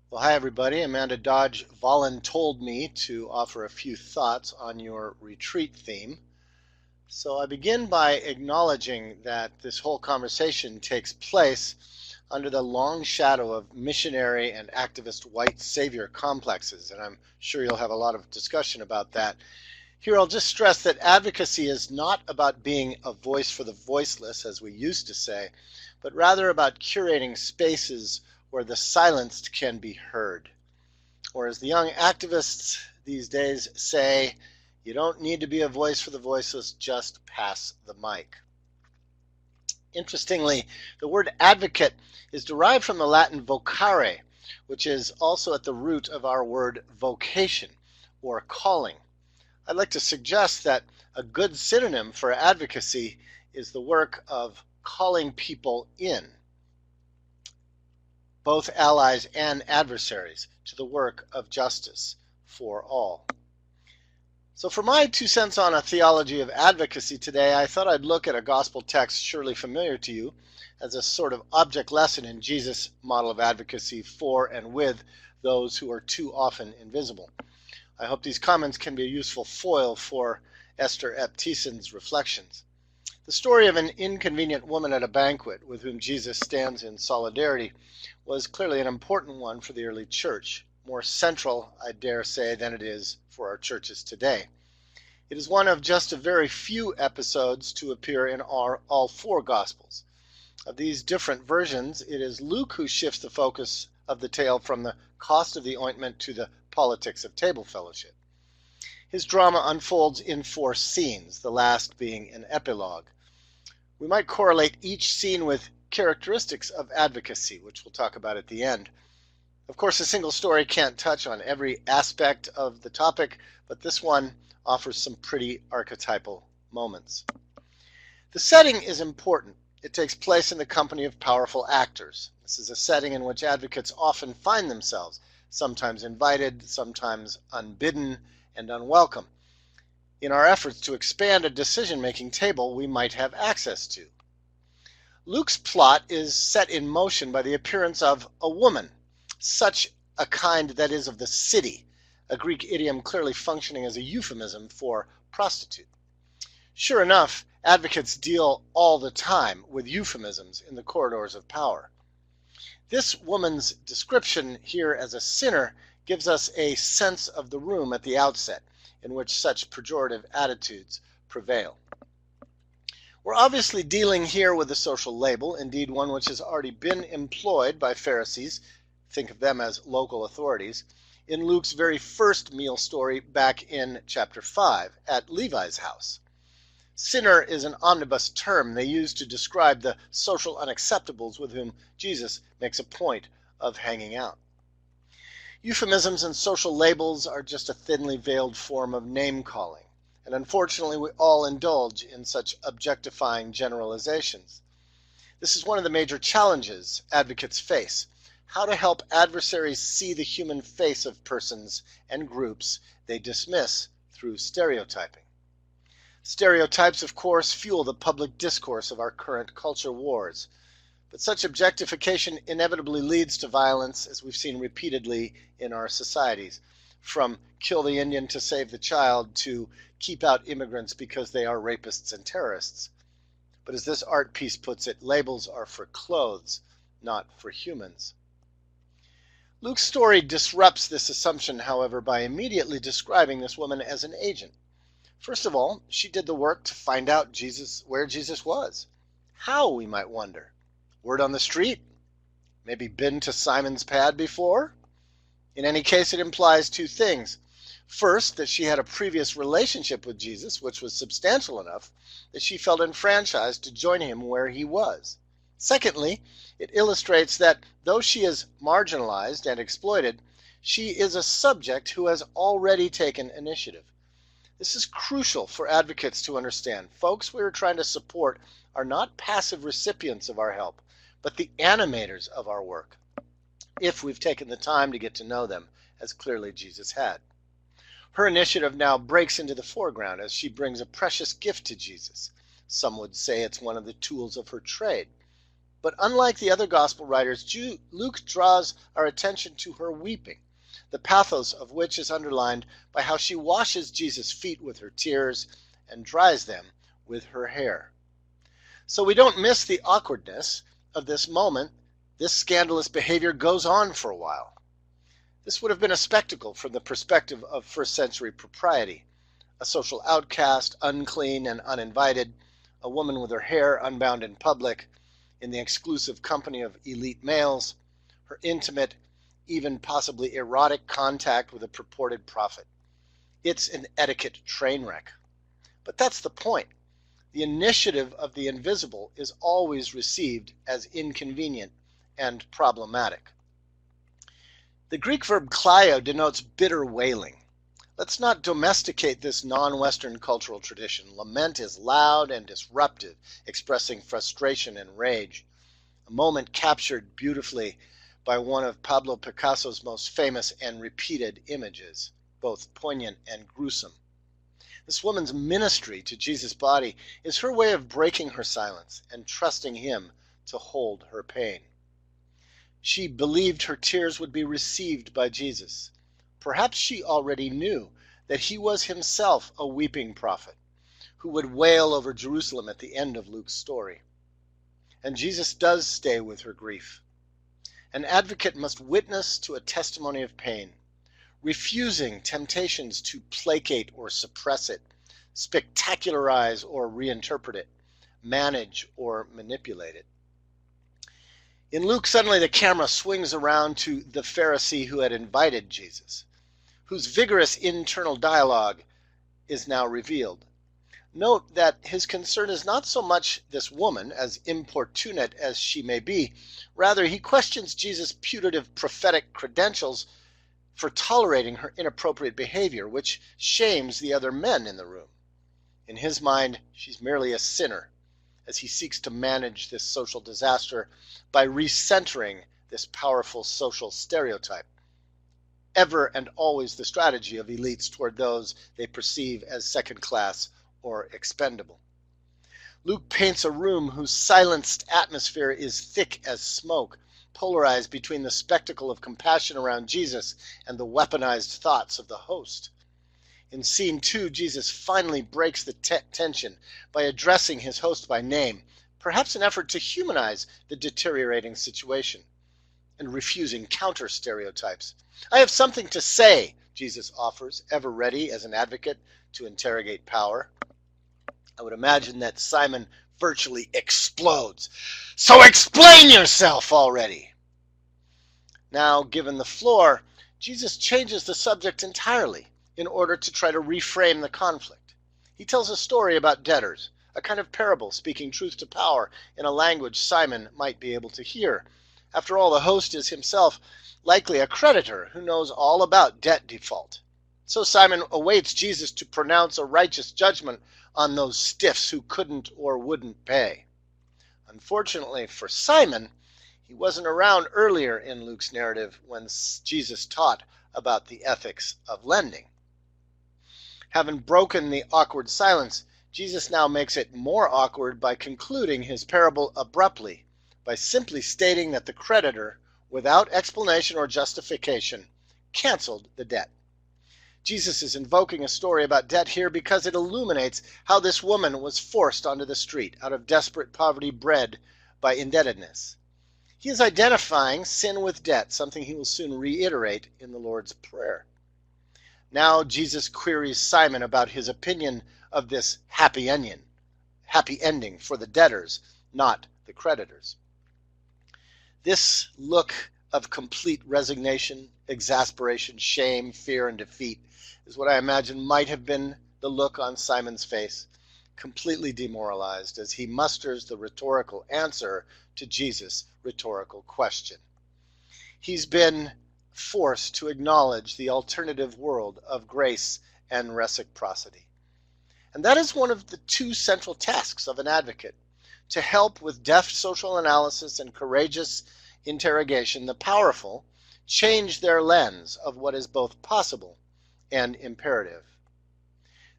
Well, hi everybody. Amanda Dodge voluntold me to offer a few thoughts on your retreat theme. So I begin by acknowledging that this whole conversation takes place under the long shadow of missionary and activist white savior complexes, and I'm sure you'll have a lot of discussion about that. Here I'll just stress that advocacy is not about being a voice for the voiceless, as we used to say, but rather about curating spaces where the silenced can be heard. Or as the young activists these days say, you don't need to be a voice for the voiceless, just pass the mic. Interestingly, the word advocate is derived from the Latin vocare, which is also at the root of our word vocation, or calling. I'd like to suggest that a good synonym for advocacy is the work of calling people in, both allies and adversaries, to the work of justice for all. So for my 2 cents on a theology of advocacy today, I thought I'd look at a gospel text surely familiar to you as a sort of object lesson in Jesus' model of advocacy for and with those who are too often invisible. I hope these comments can be a useful foil for Esther Ep Thiessen's reflections. The story of an inconvenient woman at a banquet with whom Jesus stands in solidarity was clearly an important one for the early church, more central, I dare say, than it is for our churches today. It is one of just a very few episodes to appear in all 4 Gospels. Of these different versions, it is Luke who shifts the focus of the tale from the cost of the ointment to the politics of table fellowship. His drama unfolds in 4 scenes, the last being an epilogue. We might correlate each scene with characteristics of advocacy, which we'll talk about at the end. Of course, a single story can't touch on every aspect of the topic, but this one offers some pretty archetypal moments. The setting is important. It takes place in the company of powerful actors. This is a setting in which advocates often find themselves, sometimes invited, sometimes unbidden and unwelcome, in our efforts to expand a decision-making table we might have access to. Luke's plot is set in motion by the appearance of a woman, such a kind that is of the city, a Greek idiom clearly functioning as a euphemism for prostitute. Sure enough, advocates deal all the time with euphemisms in the corridors of power. This woman's description here as a sinner gives us a sense of the room at the outset in which such pejorative attitudes prevail. We're obviously dealing here with a social label, indeed one which has already been employed by Pharisees, think of them as local authorities, in Luke's very first meal story back in chapter 5 at Levi's house. Sinner is an omnibus term they use to describe the social unacceptables with whom Jesus makes a point of hanging out. Euphemisms and social labels are just a thinly veiled form of name-calling, and unfortunately we all indulge in such objectifying generalizations. This is one of the major challenges advocates face: how to help adversaries see the human face of persons and groups they dismiss through stereotyping. Stereotypes, of course, fuel the public discourse of our current culture wars. But such objectification inevitably leads to violence, as we've seen repeatedly in our societies, from kill the Indian to save the child to keep out immigrants because they are rapists and terrorists. But as this art piece puts it, labels are for clothes, not for humans. Luke's story disrupts this assumption, however, by immediately describing this woman as an agent. First of all, she did the work to find out where Jesus was. How, we might wonder? Word on the street? Maybe been to Simon's pad before? In any case, it implies 2 things. First, that she had a previous relationship with Jesus, which was substantial enough that she felt enfranchised to join him where he was. Secondly, it illustrates that though she is marginalized and exploited, she is a subject who has already taken initiative. This is crucial for advocates to understand. Folks we are trying to support are not passive recipients of our help, but the animators of our work, if we've taken the time to get to know them, as clearly Jesus had. Her initiative now breaks into the foreground as she brings a precious gift to Jesus. Some would say it's one of the tools of her trade. But unlike the other gospel writers, Luke draws our attention to her weeping, the pathos of which is underlined by how she washes Jesus' feet with her tears and dries them with her hair. So we don't miss the awkwardness of this moment. This scandalous behavior goes on for a while. This would have been a spectacle from the perspective of first century propriety. A social outcast, unclean and uninvited, a woman with her hair unbound in public, in the exclusive company of elite males, her intimate, even possibly erotic contact with a purported prophet. It's an etiquette train wreck. But that's the point. The initiative of the invisible is always received as inconvenient and problematic. The Greek verb kleio denotes bitter wailing. Let's not domesticate this non-Western cultural tradition. Lament is loud and disruptive, expressing frustration and rage. A moment captured beautifully by one of Pablo Picasso's most famous and repeated images, both poignant and gruesome. This woman's ministry to Jesus' body is her way of breaking her silence and trusting him to hold her pain. She believed her tears would be received by Jesus. Perhaps she already knew that he was himself a weeping prophet who would wail over Jerusalem at the end of Luke's story. And Jesus does stay with her grief. An advocate must witness to a testimony of pain, refusing temptations to placate or suppress it, spectacularize or reinterpret it, manage or manipulate it. In Luke, suddenly the camera swings around to the Pharisee who had invited Jesus, whose vigorous internal dialogue is now revealed. Note that his concern is not so much this woman, as importunate as she may be. Rather, he questions Jesus' putative prophetic credentials for tolerating her inappropriate behavior, which shames the other men in the room. In his mind, she's merely a sinner, as he seeks to manage this social disaster by recentering this powerful social stereotype. Ever and always the strategy of elites toward those they perceive as second class or expendable. Luke paints a room whose silenced atmosphere is thick as smoke, polarized between the spectacle of compassion around Jesus and the weaponized thoughts of the host. In scene 2, Jesus finally breaks the tension by addressing his host by name, perhaps an effort to humanize the deteriorating situation, and refusing counter-stereotypes. "I have something to say," Jesus offers, ever ready as an advocate to interrogate power. I would imagine that Simon virtually explodes. "So explain yourself already!" Now, given the floor, Jesus changes the subject entirely in order to try to reframe the conflict. He tells a story about debtors, a kind of parable speaking truth to power in a language Simon might be able to hear. After all, the host is himself likely a creditor who knows all about debt default. So Simon awaits Jesus to pronounce a righteous judgment on those stiffs who couldn't or wouldn't pay. Unfortunately for Simon, he wasn't around earlier in Luke's narrative when Jesus taught about the ethics of lending. Having broken the awkward silence, Jesus now makes it more awkward by concluding his parable abruptly, by simply stating that the creditor, without explanation or justification, canceled the debt. Jesus is invoking a story about debt here because it illuminates how this woman was forced onto the street out of desperate poverty bred by indebtedness. He is identifying sin with debt, something he will soon reiterate in the Lord's Prayer. Now Jesus queries Simon about his opinion of this happy ending for the debtors, not the creditors. This look of complete resignation, exasperation, shame, fear, and defeat is what I imagine might have been the look on Simon's face, completely demoralized as he musters the rhetorical answer to Jesus' rhetorical question. He's been forced to acknowledge the alternative world of grace and reciprocity. And that is one of the two central tasks of an advocate: to help with deft social analysis and courageous interrogation the powerful change their lens of what is both possible and imperative.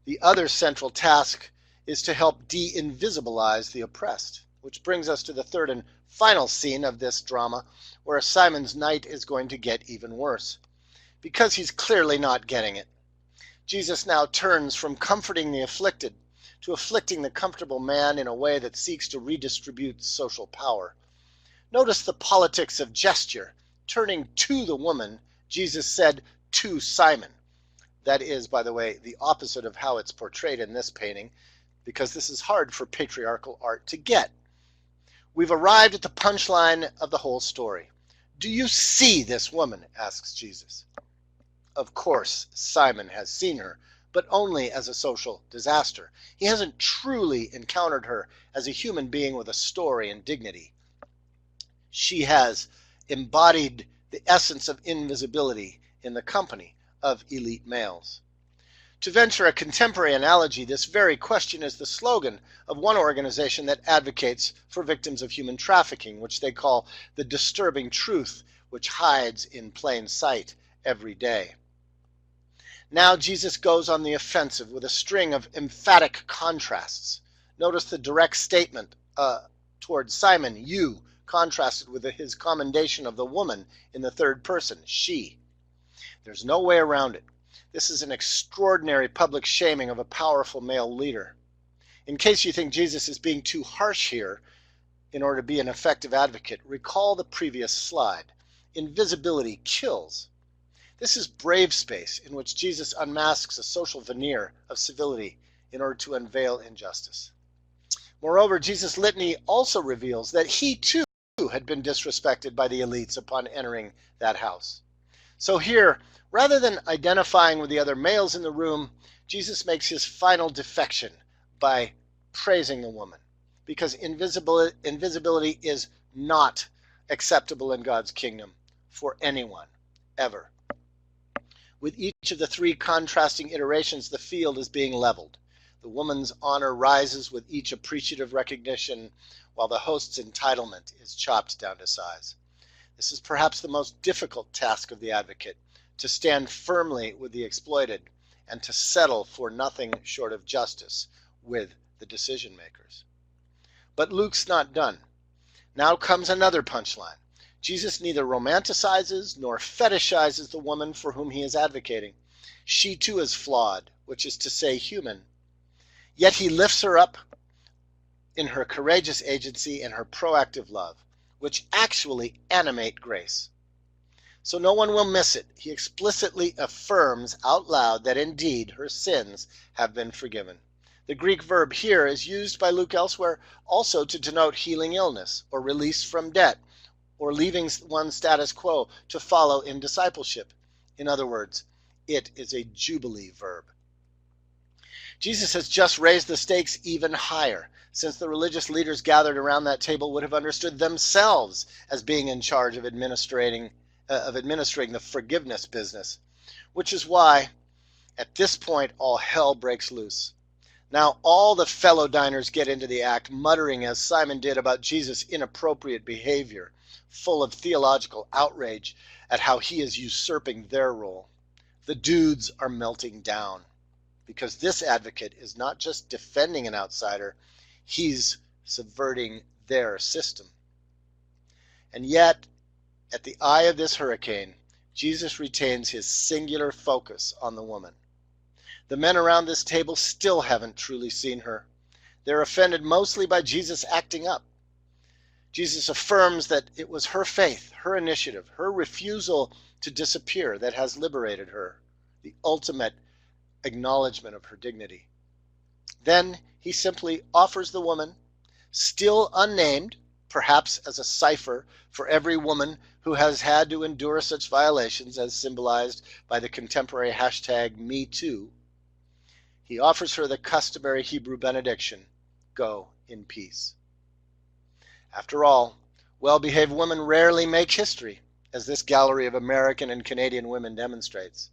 The other central task is to help de-invisibilize the oppressed, which brings us to the third and final scene of this drama, where Simon's night is going to get even worse, because he's clearly not getting it. Jesus now turns from comforting the afflicted to afflicting the comfortable man in a way that seeks to redistribute social power. Notice the politics of gesture. Turning to the woman, Jesus said, "To Simon." That is, by the way, the opposite of how it's portrayed in this painting, because this is hard for patriarchal art to get. We've arrived at the punchline of the whole story. "Do you see this woman?" asks Jesus. Of course, Simon has seen her, but only as a social disaster. He hasn't truly encountered her as a human being with a story and dignity. She has embodied the essence of invisibility in the company of elite males. To venture a contemporary analogy, this very question is the slogan of one organization that advocates for victims of human trafficking, which they call the disturbing truth which hides in plain sight every day. Now Jesus goes on the offensive with a string of emphatic contrasts. Notice the direct statement towards Simon, "you," contrasted with his commendation of the woman in the third person, "she." There's no way around it. This is an extraordinary public shaming of a powerful male leader. In case you think Jesus is being too harsh here in order to be an effective advocate, recall the previous slide. Invisibility kills. This is brave space in which Jesus unmasks a social veneer of civility in order to unveil injustice. Moreover, Jesus' litany also reveals that he too had been disrespected by the elites upon entering that house. So here, rather than identifying with the other males in the room, Jesus makes his final defection by praising the woman, because invisibility is not acceptable in God's kingdom for anyone, ever. With each of the three contrasting iterations, the field is being leveled. The woman's honor rises with each appreciative recognition, while the host's entitlement is chopped down to size. This is perhaps the most difficult task of the advocate, to stand firmly with the exploited and to settle for nothing short of justice with the decision makers. But Luke's not done. Now comes another punchline. Jesus neither romanticizes nor fetishizes the woman for whom he is advocating. She too is flawed, which is to say human. Yet he lifts her up in her courageous agency and her proactive love, which actually animate grace. So no one will miss it. He explicitly affirms out loud that indeed her sins have been forgiven. The Greek verb here is used by Luke elsewhere also to denote healing illness or release from debt, or leaving one's status quo to follow in discipleship. In other words, it is a jubilee verb. Jesus has just raised the stakes even higher, since the religious leaders gathered around that table would have understood themselves as being in charge of administering the forgiveness business, which is why at this point all hell breaks loose. Now all the fellow diners get into the act, muttering as Simon did about Jesus' inappropriate behavior, full of theological outrage at how he is usurping their role. The dudes are melting down, because this advocate is not just defending an outsider, he's subverting their system. And yet, at the eye of this hurricane, Jesus retains his singular focus on the woman. The men around this table still haven't truly seen her. They're offended mostly by Jesus acting up. Jesus affirms that it was her faith, her initiative, her refusal to disappear that has liberated her, the ultimate acknowledgement of her dignity. Then he simply offers the woman, still unnamed, perhaps as a cipher for every woman who has had to endure such violations as symbolized by the contemporary hashtag #MeToo. He offers her the customary Hebrew benediction, "Go in peace." After all, well-behaved women rarely make history, as this gallery of American and Canadian women demonstrates.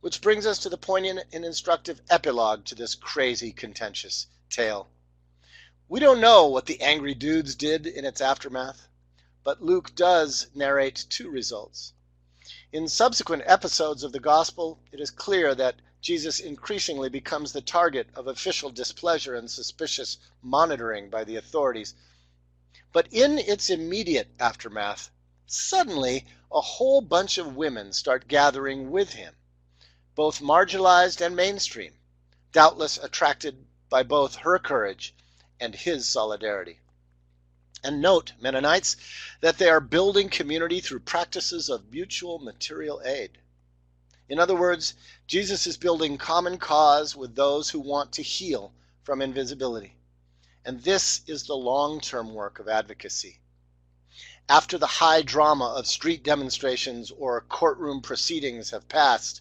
Which brings us to the poignant and instructive epilogue to this crazy, contentious tale. We don't know what the angry dudes did in its aftermath, but Luke does narrate two results. In subsequent episodes of the Gospel, it is clear that Jesus increasingly becomes the target of official displeasure and suspicious monitoring by the authorities, But in its immediate aftermath, suddenly a whole bunch of women start gathering with him, both marginalized and mainstream, doubtless attracted by both her courage and his solidarity. And note, Mennonites, that they are building community through practices of mutual material aid. In other words, Jesus is building common cause with those who want to heal from invisibility. And this is the long-term work of advocacy. After the high drama of street demonstrations or courtroom proceedings have passed,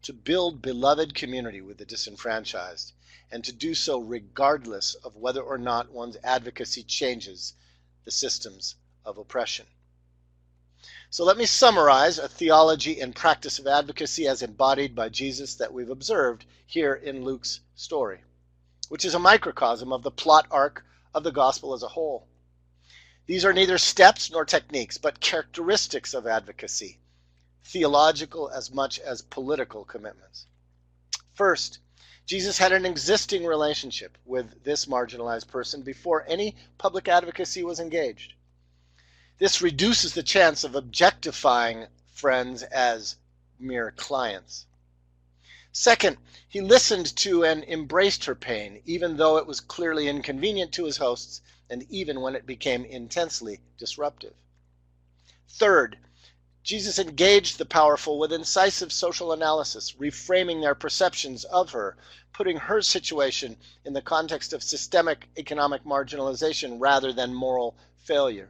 to build beloved community with the disenfranchised, and to do so regardless of whether or not one's advocacy changes the systems of oppression. So let me summarize a theology and practice of advocacy as embodied by Jesus that we've observed here in Luke's story, which is a microcosm of the plot arc of the gospel as a whole. These are neither steps nor techniques, but characteristics of advocacy, theological as much as political commitments. First, Jesus had an existing relationship with this marginalized person before any public advocacy was engaged. This reduces the chance of objectifying friends as mere clients. Second, he listened to and embraced her pain, even though it was clearly inconvenient to his hosts, and even when it became intensely disruptive. Third, Jesus engaged the powerful with incisive social analysis, reframing their perceptions of her, putting her situation in the context of systemic economic marginalization rather than moral failure.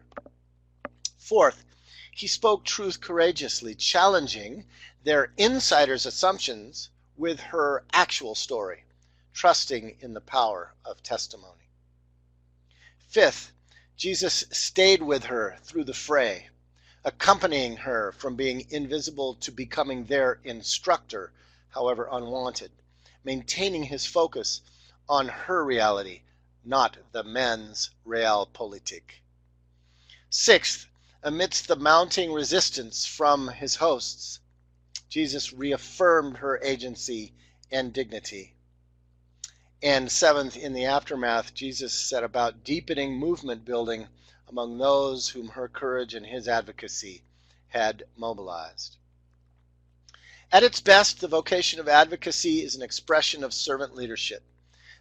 Fourth, he spoke truth courageously, challenging their insiders' assumptions with her actual story, trusting in the power of testimony. Fifth, Jesus stayed with her through the fray, accompanying her from being invisible to becoming their instructor, however unwanted, maintaining his focus on her reality, not the men's realpolitik. Sixth, amidst the mounting resistance from his hosts, Jesus reaffirmed her agency and dignity. And seventh, in the aftermath, Jesus set about deepening movement building among those whom her courage and his advocacy had mobilized. At its best, the vocation of advocacy is an expression of servant leadership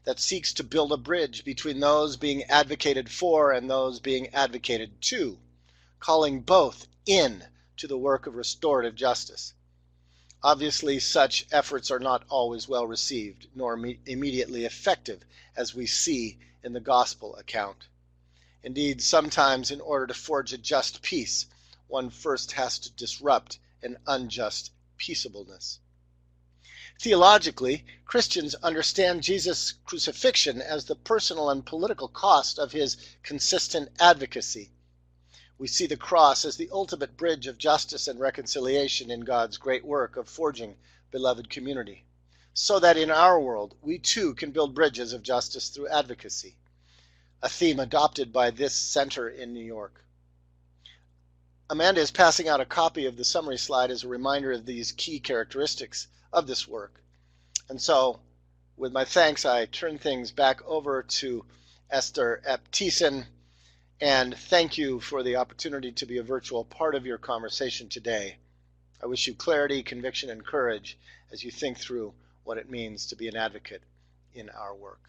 that seeks to build a bridge between those being advocated for and those being advocated to, calling both in to the work of restorative justice. Obviously, such efforts are not always well received, nor immediately effective, as we see in the gospel account. Indeed, sometimes in order to forge a just peace, one first has to disrupt an unjust peaceableness. Theologically, Christians understand Jesus' crucifixion as the personal and political cost of his consistent advocacy. We see the cross as the ultimate bridge of justice and reconciliation in God's great work of forging beloved community, so that in our world we too can build bridges of justice through advocacy, a theme adopted by this center in New York. Amanda is passing out a copy of the summary slide as a reminder of these key characteristics of this work. And so, with my thanks, I turn things back over to Esther Eptison, and thank you for the opportunity to be a virtual part of your conversation today. I wish you clarity, conviction, and courage as you think through what it means to be an advocate in our work.